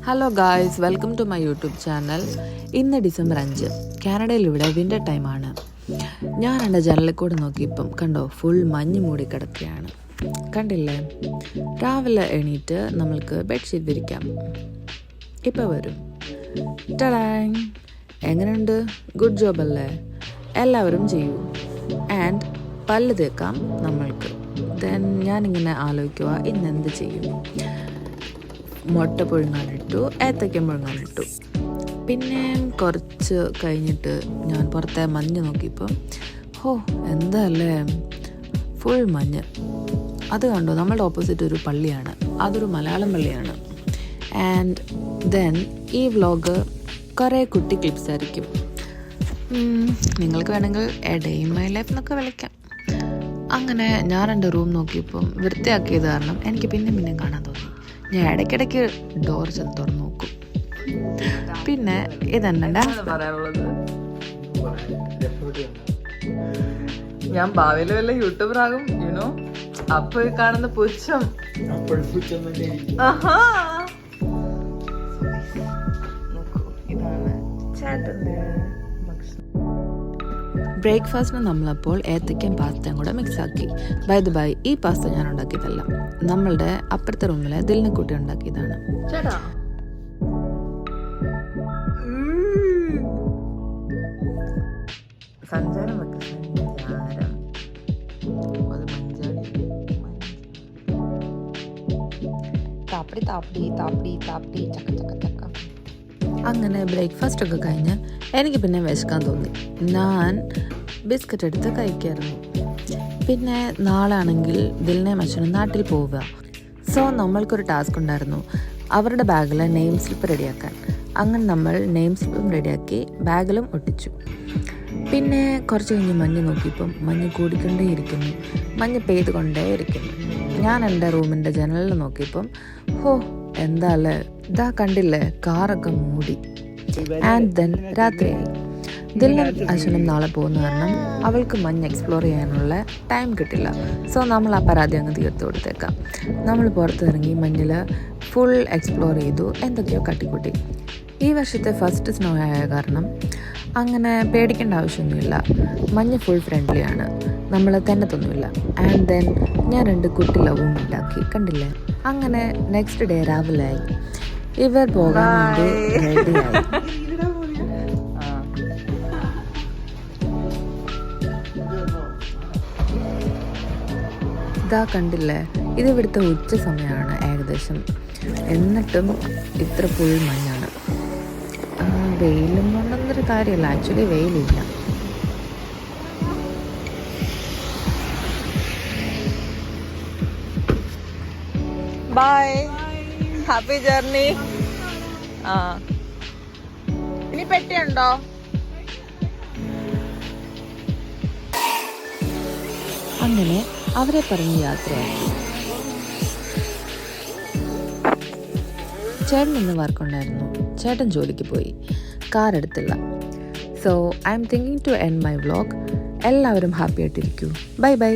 Hello guys, welcome to my YouTube channel. ഇന്ന് December 5, കാനഡയിൽ ഇവിടെ വിൻ്റർ ടൈമാണ്. ഞാൻ എൻ്റെ ജനലിൽ കൂടെ നോക്കിയപ്പം കണ്ടോ, ഫുൾ മഞ്ഞ് മൂടി കിടക്കുകയാണ്. കണ്ടില്ലേ? രാവിലെ എണീറ്റ് നമ്മൾക്ക് ബെഡ്ഷീറ്റ് വിരിക്കാം. ഇപ്പോൾ വരും. ടടാങ്! എങ്ങനെയുണ്ട്? ഗുഡ് ജോബ് അല്ലേ? എല്ലാവരും ചെയ്യൂ. ആൻഡ് പല്ല് തേക്കാം നമ്മൾക്ക്. ദെൻ ഞാനിങ്ങനെ ആലോചിക്കുക, ഇന്നെന്ത് ചെയ്യും. മുട്ട പുഴുങ്ങാനിട്ടു, ഏത്തയ്ക്ക പുഴുങ്ങാനിട്ടു. പിന്നെ കുറച്ച് കഴിഞ്ഞിട്ട് ഞാൻ പുറത്തെ മഞ്ഞ് നോക്കിയപ്പോൾ എന്താ അല്ലേ, ഫുൾ മഞ്ഞ്. അത് കണ്ടു. നമ്മളുടെ ഓപ്പോസിറ്റ് ഒരു പള്ളിയാണ്, അതൊരു മലയാളം പള്ളിയാണ്. ആൻഡ് ദെൻ ഈ വ്ലോഗ് കുറേ കുട്ടി ക്ലിപ്സ് ആയിരിക്കും. നിങ്ങൾക്ക് വേണമെങ്കിൽ A day in my life എന്നൊക്കെ വിളിക്കാം. അങ്ങനെ ഞാൻ എൻ്റെ റൂം നോക്കിയപ്പം വൃത്തിയാക്കിയത് കാരണം എനിക്ക് പിന്നെ കാണാൻ തോന്നി. ഞാൻ ഇടയ്ക്കിടയ്ക്ക് ഡോർ തുറന്ന് നോക്കും. പിന്നെ ഇതെന്നെ പറയാനുള്ളത്, ഞാൻ ഭാവിയിൽ വല്ല യൂട്യൂബർ ആകും, യുനോ. അപ്പൊ കാണുന്ന പുച്ഛം നോക്കൂ, ഇതാണ് ചേട്ടൻ്റെ ബ്രേക്ക്ഫാസ്റ്റിന് നമ്മളപ്പോൾ ഏത്തയ്ക്കയും പാസ്തയും കൂടെ മിക്സാക്കി. ബൈ ദ ബൈ, ഈ പാസ്ത ഞാൻ ഉണ്ടാക്കിയതല്ല, നമ്മളുടെ അപ്പുറത്തെ റൂമിലെ ദിലിനെ കുട്ടി ഉണ്ടാക്കിയതാണ്. ചേട്ടാ, സഞ്ചാരം അങ്ങനെ ബ്രേക്ക്ഫാസ്റ്റ് ഒക്കെ കഴിഞ്ഞ് എനിക്ക് പിന്നെ വിശക്കാൻ തോന്നി. ഞാൻ ബിസ്ക്കറ്റ് എടുത്ത് കഴിക്കായിരുന്നു. പിന്നെ നാളെ ആണെങ്കിൽ ദിലിനെ അച്ഛനും നാട്ടിൽ പോവുക. സോ നമ്മൾക്കൊരു ടാസ്ക് ഉണ്ടായിരുന്നു, അവരുടെ ബാഗിൽ നെയിം സ്ലിപ്പ് റെഡിയാക്കാൻ. അങ്ങനെ നമ്മൾ നെയിം സ്ലിപ്പും റെഡിയാക്കി ബാഗിലും ഒട്ടിച്ചു. പിന്നെ കുറച്ച് കഴിഞ്ഞ് മഞ്ഞ് നോക്കിയപ്പം മഞ്ഞ് കൂടിക്കൊണ്ടേയിരിക്കുന്നു, മഞ്ഞ് പെയ്തുകൊണ്ടേയിരിക്കുന്നു. ഞാൻ എൻ്റെ റൂമിൻ്റെ ജനലിൽ നോക്കിയപ്പം എന്താ അല്ലേ, ഇതാ കണ്ടില്ലേ, കാറൊക്കെ മൂടി. ആൻഡ് ദെൻ രാത്രിയായി. ദിലിനും അച്ഛനും നാളെ പോകുന്ന കാരണം അവൾക്ക് മഞ്ഞ് എക്സ്പ്ലോർ ചെയ്യാനുള്ള ടൈം കിട്ടില്ല. സോ നമ്മൾ ആ പരാതി അങ്ങ് തീർത്ത് കൊടുത്തേക്കാം. നമ്മൾ പുറത്തിറങ്ങി മഞ്ഞിൽ ഫുൾ എക്സ്പ്ലോർ ചെയ്തു, എന്തൊക്കെയോ കട്ടിക്കുട്ടി. ഈ വർഷത്തെ ഫസ്റ്റ് സ്നോ ആയ കാരണം അങ്ങനെ പേടിക്കേണ്ട ആവശ്യമൊന്നുമില്ല. മഞ്ഞ് ഫുൾ ഫ്രണ്ട്ലിയാണ്, നമ്മൾ തെന്നത്തൊന്നുമില്ല. ആൻഡ് ദെൻ ഞാൻ 2 കുട്ടി ലവും ഉണ്ടാക്കി, കണ്ടില്ലേ? അങ്ങനെ നെക്സ്റ്റ് ഡേ രാവിലെ ആയി. ഇവർ പോകാൻ വേണ്ടി റെഡിയായി. ഇതാ കണ്ടില്ലേ, ഇത് ഇവിടുത്തെ ഉച്ച സമയമാണ് ഏകദേശം. എന്നിട്ടും ഇത്ര ഫുൾ മഞ്ഞാണ്. വെയിലും കൊണ്ടൊന്നൊരു കാര്യമല്ല, ആക്ച്വലി വെയിലില്ല. Bye, happy journey. ഇനി പെട്ടിയുണ്ടോ? അങ്ങനെ അവരെ പറഞ്ഞ് യാത്രയാക്കി. ചേട്ടൻ ഇന്ന് വർക്കുണ്ടായിരുന്നു. ചേട്ടൻ ജോലിക്ക് പോയി, കാർ എടുത്തില്ല. So I'm thinking to end my vlog. എല്ലാവരും ഹാപ്പി ആയിട്ടിരിക്കൂ. Bye by.